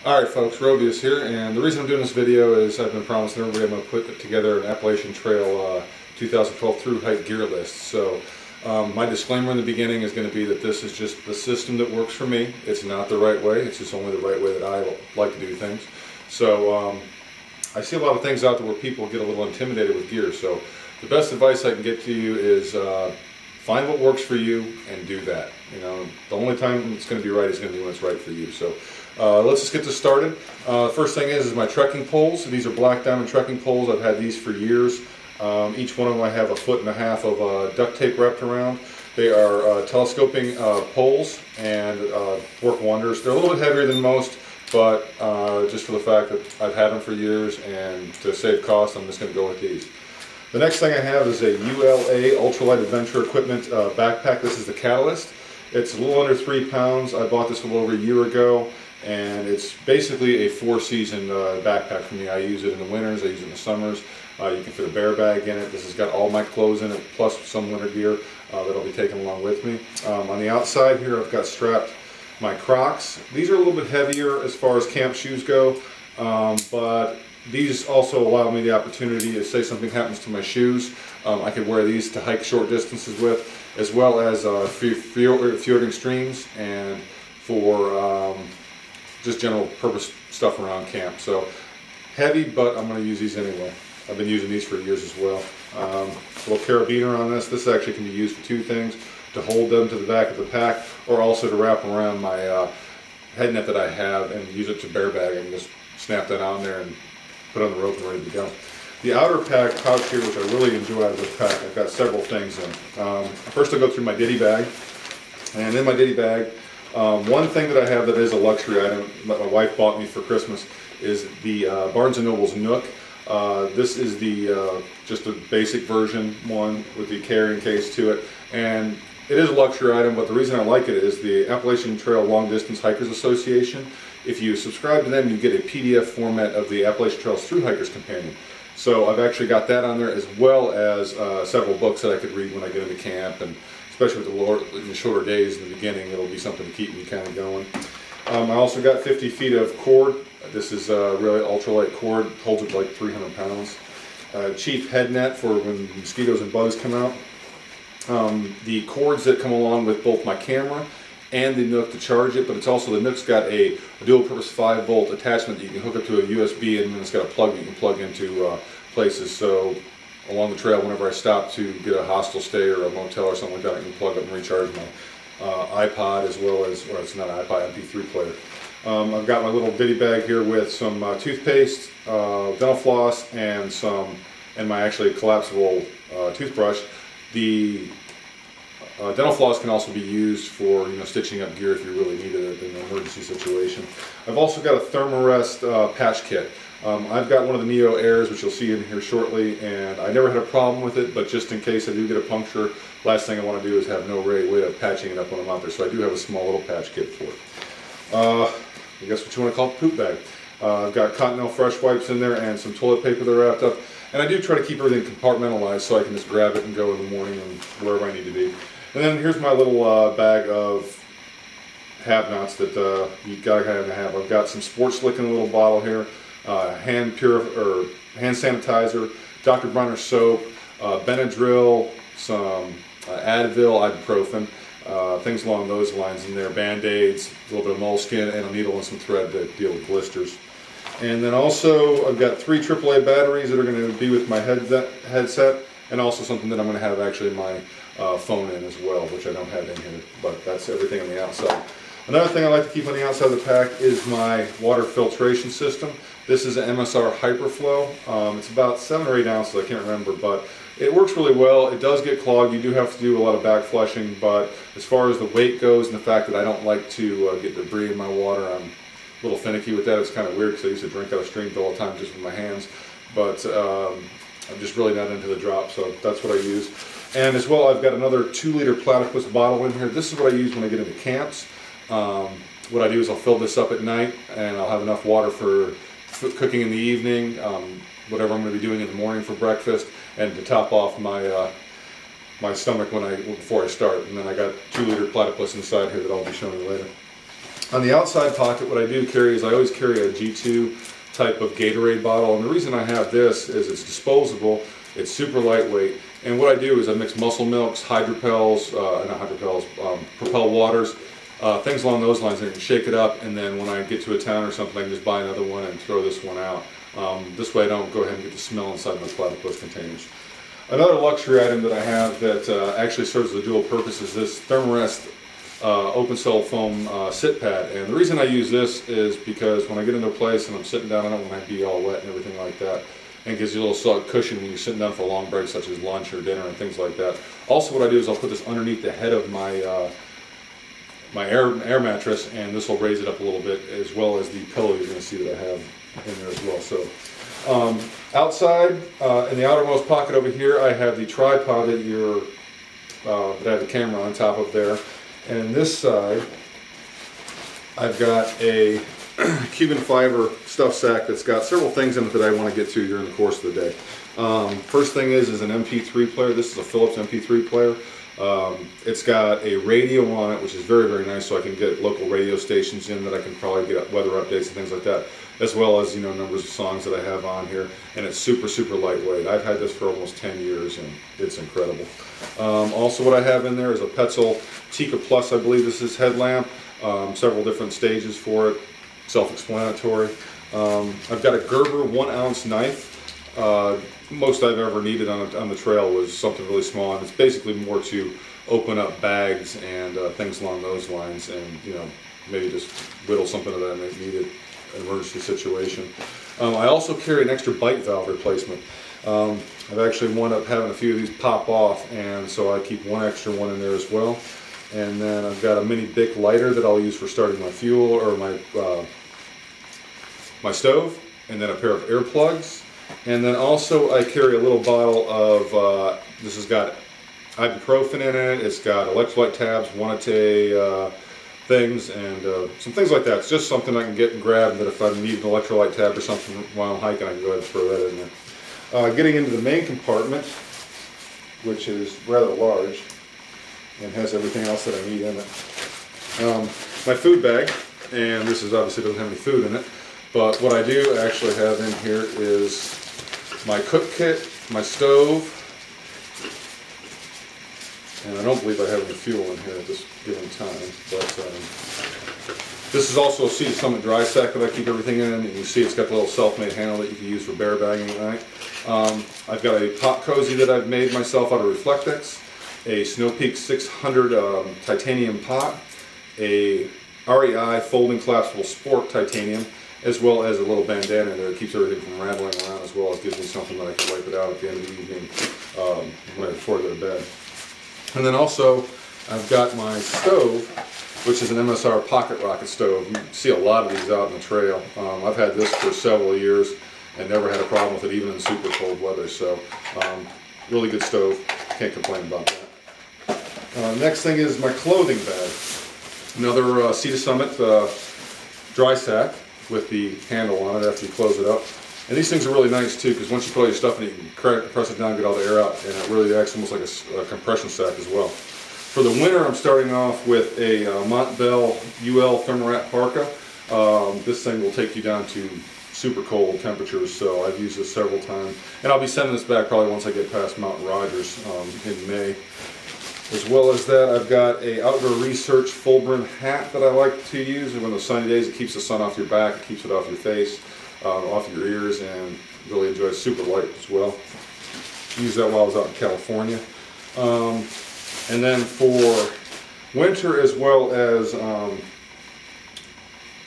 Alright folks, Rovius here, and the reason I'm doing this video is I've been promising everybody I'm going to put together an Appalachian Trail 2012 thru-hike gear list. So my disclaimer in the beginning is going to be that this is just the system that works for me. It's not the right way, it's just only the right way that I like to do things. So I see a lot of things out there where people get a little intimidated with gear. So the best advice I can get to you is find what works for you and do that. You know, the only time it's going to be right is going to be when it's right for you. So let's just get this started. First thing is my trekking poles. These are Black Diamond trekking poles. I've had these for years. Each one of them I have 1.5 feet of duct tape wrapped around. They are telescoping poles and work wonders. They're a little bit heavier than most, but just for the fact that I've had them for years and to save cost, I'm just going to go with these. The next thing I have is a ULA Ultralight Adventure Equipment backpack. This is the Catalyst. It's a little under 3 pounds. I bought this a little over a year ago, and it's basically a 4-season backpack for me. I use it in the winters, I use it in the summers. You can fit a bear bag in it. This has got all my clothes in it, plus some winter gear that I'll be taking along with me. On the outside here, I've got strapped my Crocs. These are a little bit heavier as far as camp shoes go, but these also allow me the opportunity if, say, something happens to my shoes, I could wear these to hike short distances with, as well as fjording streams and for just general purpose stuff around camp. So heavy, but I'm going to use these anyway. I've been using these for years as well. A little carabiner on this. This actually can be used for 2 things: to hold them to the back of the pack, or also to wrap around my head net that I have and use it to bear bag and just snap that on there and put on the rope and ready to go. The outer pack pouch here, which I really enjoy out of this pack, I've got several things in. First I'll go through my ditty bag, and in my ditty bag, one thing that I have that is a luxury item that my wife bought me for Christmas is the Barnes & Noble's Nook. This is the just a basic version one with the carrying case to it, and it is a luxury item, but the reason I like it is the Appalachian Trail Long Distance Hikers Association. If you subscribe to them, you get a PDF format of the Appalachian Trail's Thru-Hikers Companion. So I've actually got that on there, as well as several books that I could read when I get into camp, and especially with the shorter days in the beginning, it'll be something to keep me kind of going. I also got 50 feet of cord. This is really ultralight cord, holds up like 300 pounds. Cheap head net for when mosquitoes and bugs come out. The cords that come along with both my camera and the Nook to charge it, but it's also, the Nook's got a dual-purpose 5-volt attachment that you can hook up to a USB, and then it's got a plug that you can plug into places. So along the trail, whenever I stop to get a hostel stay or a motel or something like that, I can plug up and recharge my iPod, as well as, or it's not an iPod, MP3 player. I've got my little ditty bag here with some toothpaste, dental floss, and my actually collapsible toothbrush. The dental floss can also be used for, you know, stitching up gear if you really needed it in an emergency situation. I've also got a Thermarest patch kit. I've got one of the Neo Airs, which you'll see in here shortly, and I never had a problem with it, but just in case I do get a puncture, last thing I want to do is have no way of patching it up when I'm out there, so I do have a small little patch kit for it. I guess what you want to call it, poop bag. I've got Cottonelle fresh wipes in there and some toilet paper that are wrapped up, and I do try to keep everything compartmentalized so I can just grab it and go in the morning and wherever I need to be. And then here's my little bag of have-nots that you gotta kind of have. I've got some Sports Slick in a little bottle here, hand sanitizer, Dr. Bronner soap, Benadryl, some Advil, ibuprofen, things along those lines in there, Band-Aids, a little bit of moleskin, and a needle and some thread to deal with blisters. And then also I've got 3 AAA batteries that are going to be with my headset, and also something that I'm going to have actually my phone in as well, which I don't have in here, but that's everything on the outside. Another thing I like to keep on the outside of the pack is my water filtration system. This is an MSR Hyperflow. It's about 7 or 8 ounces, I can't remember, but it works really well. It does get clogged. You do have to do a lot of back flushing, but as far as the weight goes and the fact that I don't like to get debris in my water, I'm a little finicky with that. It's kind of weird because I used to drink out of streams all the time just with my hands, but I'm just really not into the drop, so that's what I use. And as well, I've got another 2-liter platypus bottle in here. This is what I use when I get into camps. What I do is I'll fill this up at night, and I'll have enough water for cooking in the evening, whatever I'm going to be doing in the morning for breakfast, and to top off my my stomach before I start. And then I got 2-liter platypus inside here that I'll be showing you later. On the outside pocket, what I do carry is I always carry a G2 type of Gatorade bottle, and the reason I have this is it's disposable, it's super lightweight, and what I do is I mix Muscle Milks, Propel Waters, things along those lines, and shake it up, and then when I get to a town or something, I can just buy another one and throw this one out. This way I don't go ahead and get the smell inside my platypus containers. Another luxury item that I have that actually serves the dual purpose is this Thermarest open cell foam sit pad, and the reason I use this is because when I get into a place and I'm sitting down, I don't want to be all wet and everything like that, and it gives you a little solid cushion when you're sitting down for a long break such as lunch or dinner and things like that. Also, what I do is I'll put this underneath the head of my my air mattress, and this will raise it up a little bit, as well as the pillow you're going to see that I have in there as well. So outside in the outermost pocket over here, I have the tripod that I have the camera on top of there. And on this side, I've got a Cuban fiber stuff sack that's got several things in it that I want to get to during the course of the day. First thing is an MP3 player. This is a Philips MP3 player. It's got a radio on it, which is very, very nice, so I can get local radio stations in that I can probably get weather updates and things like that, as well as, you know, numbers of songs that I have on here. And it's super, super lightweight. I've had this for almost 10 years, and it's incredible. Also, what I have in there is a Petzl Tika Plus, I believe this is, headlamp. Several different stages for it, self-explanatory. I've got a Gerber 1-ounce knife. Most I've ever needed on the trail was something really small, and it's basically more to open up bags and things along those lines, and, you know, maybe just whittle something that I may need in an emergency situation. I also carry an extra bite valve replacement. I've actually wound up having a few of these pop off, and so I keep one extra one in there as well. And then I've got a mini Bic lighter that I'll use for starting my fuel or my stove, and then a pair of earplugs. And then also I carry a little bottle of, this has got ibuprofen in it, it's got electrolyte tabs, Wanate things, and some things like that. It's just something I can get and grab, that if I need an electrolyte tab or something while I'm hiking, I can go ahead and throw that in there. Getting into the main compartment, which is rather large and has everything else that I need in it. My food bag, and this is obviously doesn't have any food in it, but what I do actually have in here is my cook kit, my stove, and I don't believe I have any fuel in here at this given time, but this is also a Sea to Summit dry sack that I keep everything in, and you see it's got the little self-made handle that you can use for bear bagging at night. I've got a pot cozy that I've made myself out of Reflectix, a Snow Peak 600 titanium pot, a REI folding collapsible sport titanium, as well as a little bandana there that keeps everything from rattling around, as well as gives me something that I can wipe it out at the end of the evening before I go to bed. And then also I've got my stove, which is an MSR pocket rocket stove. You see a lot of these out on the trail. I've had this for several years and never had a problem with it, even in super cold weather. So really good stove, can't complain about that. Next thing is my clothing bag. Another Sea to Summit dry sack with the handle on it after you close it up. And these things are really nice too, because once you put all your stuff in it, you can press it down, get all the air out, and it really acts almost like a compression sack as well. For the winter, I'm starting off with a Montbell UL Thermarat parka. This thing will take you down to super cold temperatures, so I've used this several times. And I'll be sending this back probably once I get past Mount Rogers in May. As well as that, I've got a Outdoor Research full brim hat that I like to use. And when those sunny days, it keeps the sun off your back, it keeps it off your face, off your ears, and really enjoy it. Super light as well. Used that while I was out in California. And then for winter, as well as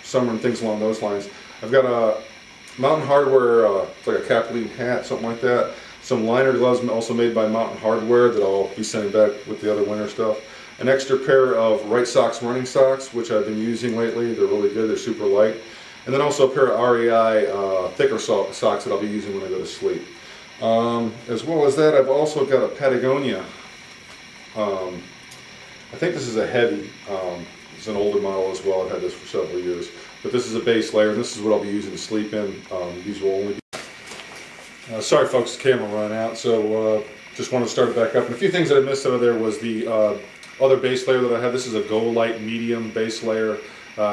summer and things along those lines, I've got a Mountain Hardwear, it's like a Capelline hat, something like that. Some liner gloves also made by Mountain Hardwear that I'll be sending back with the other winter stuff. An extra pair of Right Sox running socks, which I've been using lately. They're really good, they're super light. And then also a pair of REI thicker socks that I'll be using when I go to sleep. As well as that, I've also got a Patagonia. I think this is a heavy. It's an older model as well. I've had this for several years. But this is a base layer, and this is what I'll be using to sleep in. These will only be... sorry folks, the camera ran out, so just wanted to start it back up. And a few things that I missed out of there was the other base layer that I have. This is a Go Light medium base layer.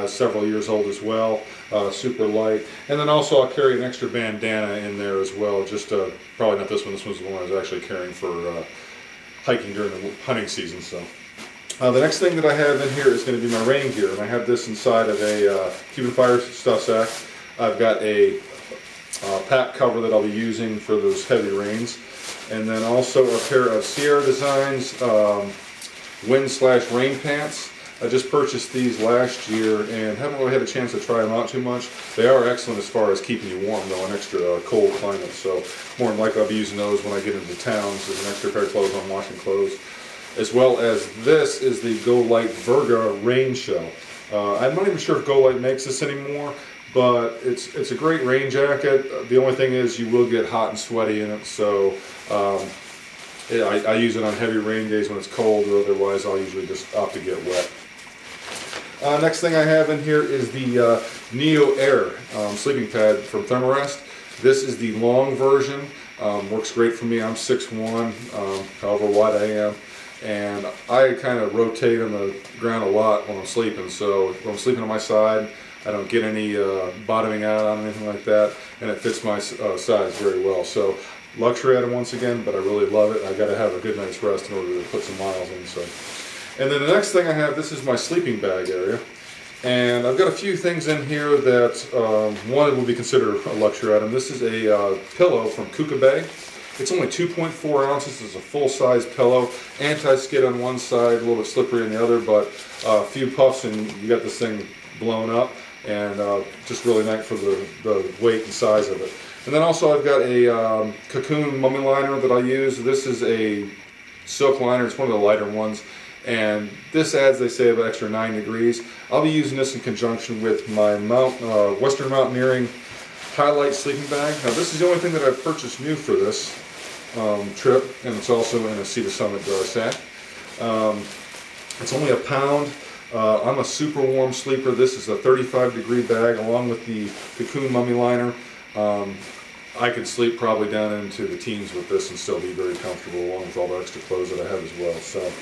several years old as well, super light. And then also I'll carry an extra bandana in there as well, just probably not this one, this one's the one I was actually carrying for hiking during the hunting season. So the next thing that I have in here is going to be my rain gear, and I have this inside of a Cuban Fire stuff sack. I've got a pack cover that I'll be using for those heavy rains, and then also a pair of Sierra Designs wind/rain pants. I just purchased these last year and haven't really had a chance to try them out too much. They are excellent as far as keeping you warm though in extra cold climate, so more than likely I'll be using those when I get into towns as an extra pair of clothes when I'm washing clothes. As well as this is the Go Light Verga rain shell. I'm not even sure if Go Light makes this anymore, but it's a great rain jacket. The only thing is you will get hot and sweaty in it, so I use it on heavy rain days when it's cold, or otherwise I'll usually just opt to get wet. Next thing I have in here is the Neo Air sleeping pad from Thermarest. This is the long version. Works great for me. I'm 6'1", however wide I am, and I kind of rotate on the ground a lot when I'm sleeping. So when I'm sleeping on my side, I don't get any bottoming out on anything like that, and it fits my size very well. So luxury item once again, but I really love it. I got to have a good night's rest in order to put some miles in. So. And then the next thing I have, this is my sleeping bag area, and I've got a few things in here that one will be considered a luxury item. This is a pillow from Kuka Bay. It's only 2.4 ounces. It's a full-size pillow, anti-skid on one side, a little bit slippery on the other, but a few puffs and you got this thing blown up, and just really nice for the weight and size of it. And then also I've got a cocoon mummy liner that I use. This is a silk liner. It's one of the lighter ones. And this adds, they say, an extra 9 degrees. I'll be using this in conjunction with my Western Mountaineering Highlight sleeping bag. Now this is the only thing that I've purchased new for this trip, and it's also in a Sea to Summit sack. It's only £1 pound. I'm a super warm sleeper. This is a 35-degree bag along with the cocoon mummy liner. I could sleep probably down into the teens with this and still be very comfortable, along with all the extra clothes that I have as well. So.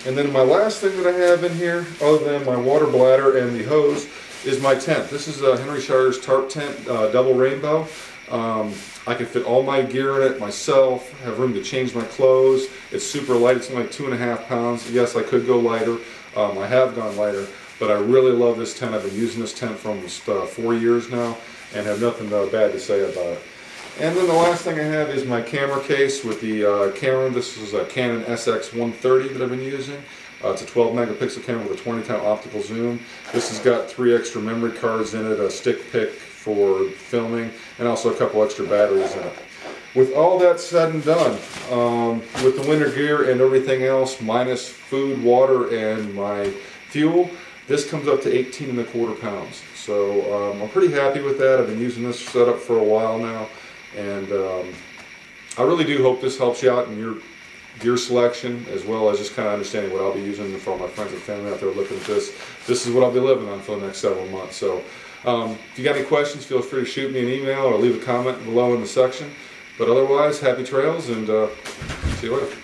And then my last thing that I have in here, other than my water bladder and the hose, is my tent. This is a Henry Shire's tarp tent, double rainbow. I can fit all my gear in it myself, have room to change my clothes. It's super light, it's only like 2.5 pounds. Yes, I could go lighter. I have gone lighter, but I really love this tent. I've been using this tent for almost 4 years now and have nothing bad to say about it. And then the last thing I have is my camera case with the camera. This is a Canon SX130 that I've been using. It's a 12 megapixel camera with a 20-time optical zoom. This has got 3 extra memory cards in it, a stick pick for filming, and also a couple extra batteries in it. With all that said and done, with the winter gear and everything else, minus food, water, and my fuel, this comes up to 18.25 pounds. So I'm pretty happy with that. I've been using this setup for a while now. And I really do hope this helps you out in your gear selection, as well as just kind of understanding what I'll be using for all my friends and family out there looking at this. This is what I'll be living on for the next several months. So if you got any questions, feel free to shoot me an email or leave a comment below in the section. But otherwise, happy trails, and see you later.